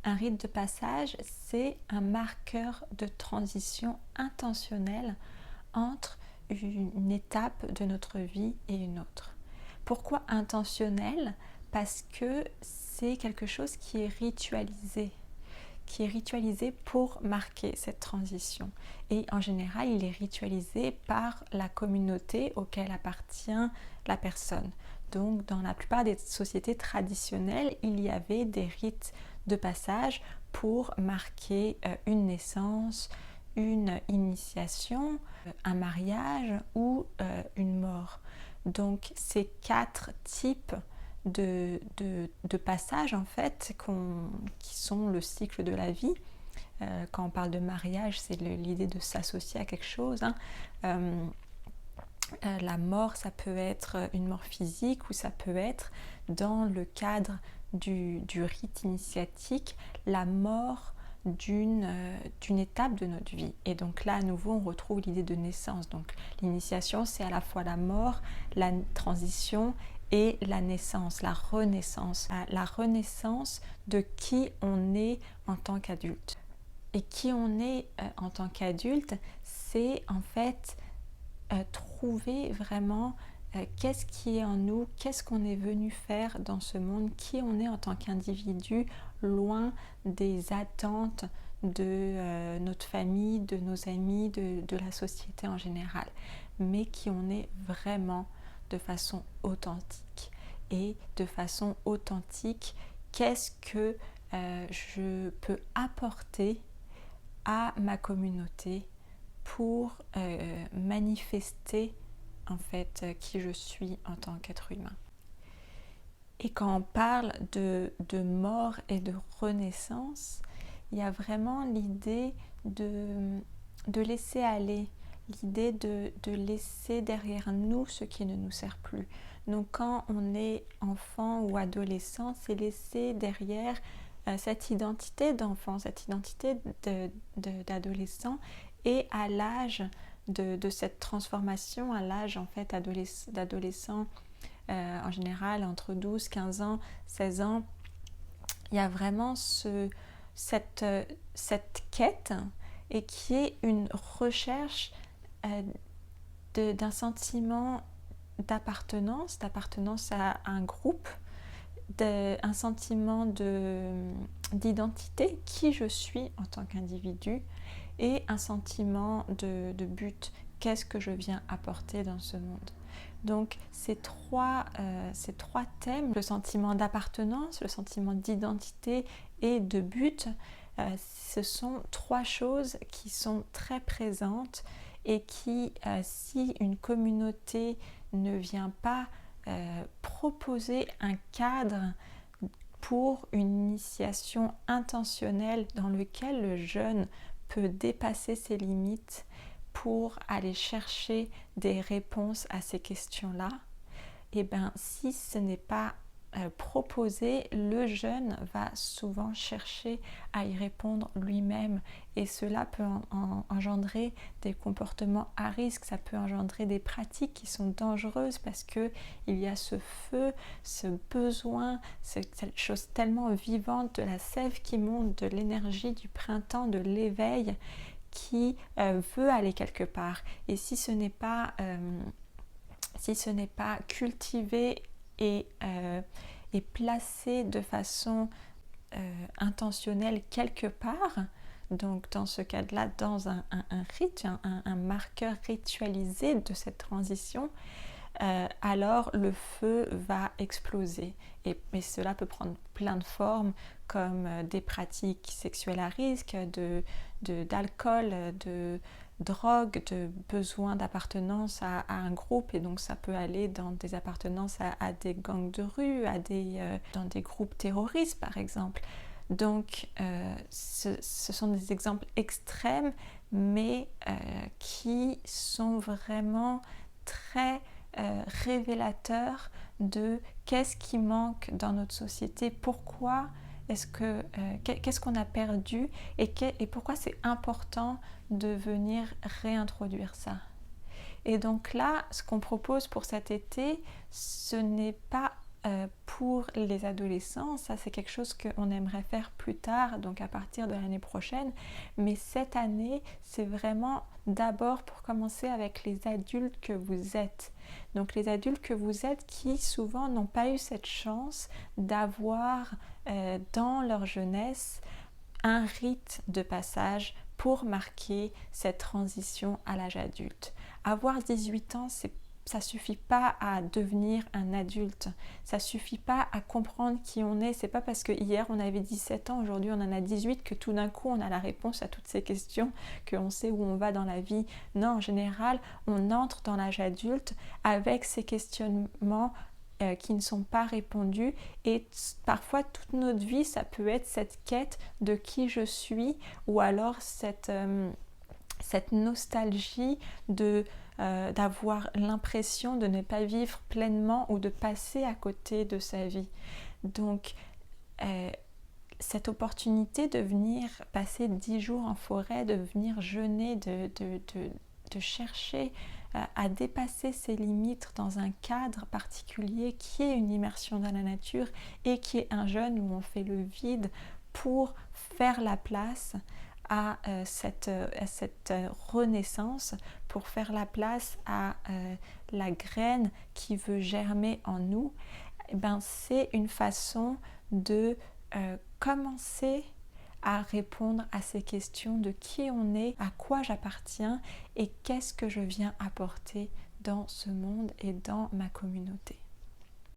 Un rite de passage, c'est un marqueur de transition intentionnelle entre une étape de notre vie et une autre. Pourquoi intentionnel ? Parce que c'est quelque chose qui est ritualisé pour marquer cette transition. Et en général, il est ritualisé par la communauté auquel appartient la personne. Donc, dans la plupart des sociétés traditionnelles, il y avait des rites de passage pour marquer une naissance, une initiation, un mariage ou une mort. Donc, ces 4 types de passages en fait qui sont le cycle de la vie. Quand on parle de mariage, c'est l'idée de s'associer à quelque chose. La mort, ça peut être une mort physique ou ça peut être, dans le cadre du rite initiatique, la mort d'une étape de notre vie. Et donc là, à nouveau, on retrouve l'idée de naissance. Donc l'initiation, c'est à la fois la mort, la transition et la naissance, la renaissance de qui on est en tant qu'adulte. Et qui on est en tant qu'adulte, c'est en fait trouver vraiment qu'est-ce qui est en nous, qu'est-ce qu'on est venu faire dans ce monde, qui on est en tant qu'individu, loin des attentes de notre famille, de nos amis, de la société en général, mais qui on est vraiment de façon authentique. Et de façon authentique, qu'est-ce que je peux apporter à ma communauté pour manifester en fait qui je suis en tant qu'être humain. Et quand on parle de mort et de renaissance, il y a vraiment l'idée de laisser aller, l'idée de laisser derrière nous ce qui ne nous sert plus. Donc quand on est enfant ou adolescent, c'est laisser derrière cette identité d'enfant, cette identité d'adolescent, et à l'âge de cette transformation, à l'âge en fait d'adolescent, en général entre 12, 15 ans, 16 ans, il y a vraiment cette quête, et qui est une recherche d'un sentiment d'appartenance à un groupe, un sentiment d'identité, qui je suis en tant qu'individu, et un sentiment de but, qu'est-ce que je viens apporter dans ce monde. Donc ces trois thèmes, le sentiment d'appartenance, le sentiment d'identité et de but, ce sont 3 choses qui sont très présentes et qui, si une communauté ne vient pas proposer un cadre pour une initiation intentionnelle dans lequel le jeune peut dépasser ses limites pour aller chercher des réponses à ces questions-là, et bien si ce n'est pas proposé, le jeune va souvent chercher à y répondre lui-même, et cela peut engendrer des comportements à risque, ça peut engendrer des pratiques qui sont dangereuses, parce que il y a ce feu, ce besoin, cette chose tellement vivante de la sève qui monte, de l'énergie du printemps, de l'éveil, qui veut aller quelque part. Et si ce n'est pas cultivé et placé de façon intentionnelle quelque part, donc dans ce cas-là, dans un rite, un marqueur ritualisé de cette transition, alors le feu va exploser. Et cela peut prendre plein de formes, comme des pratiques sexuelles à risque, d'alcool, de drogue, de besoin d'appartenance à un groupe, et donc ça peut aller dans des appartenances à des gangs de rue, dans des groupes terroristes par exemple. Donc ce sont des exemples extrêmes, mais qui sont vraiment très révélateurs de qu'est-ce qui manque dans notre société, pourquoi qu'est-ce qu'on a perdu, et pourquoi c'est important de venir réintroduire ça. Et donc là, ce qu'on propose pour cet été, ce n'est pas pour les adolescents, ça c'est quelque chose qu'on aimerait faire plus tard, donc à partir de l'année prochaine. Mais cette année, c'est vraiment d'abord pour commencer avec les adultes que vous êtes. Donc les adultes que vous êtes qui souvent n'ont pas eu cette chance d'avoir dans leur jeunesse un rite de passage pour marquer cette transition à l'âge adulte. Avoir 18 ans, ça suffit pas à devenir un adulte, ça suffit pas à comprendre qui on est. C'est pas parce que hier on avait 17 ans, aujourd'hui on en a 18 que tout d'un coup on a la réponse à toutes ces questions, qu'on sait où on va dans la vie. Non, en général, on entre dans l'âge adulte avec ces questionnements qui ne sont pas répondus, et parfois toute notre vie ça peut être cette quête de qui je suis, ou alors cette nostalgie d'avoir l'impression de ne pas vivre pleinement ou de passer à côté de sa vie. Donc cette opportunité de venir passer 10 jours en forêt, de venir jeûner, de chercher à dépasser ses limites dans un cadre particulier qui est une immersion dans la nature et qui est un jeûne où on fait le vide pour faire la place à cette renaissance, pour faire la place à la graine qui veut germer en nous. C'est une façon de commencer à répondre à ces questions de qui on est, à quoi j'appartiens et qu'est-ce que je viens apporter dans ce monde et dans ma communauté.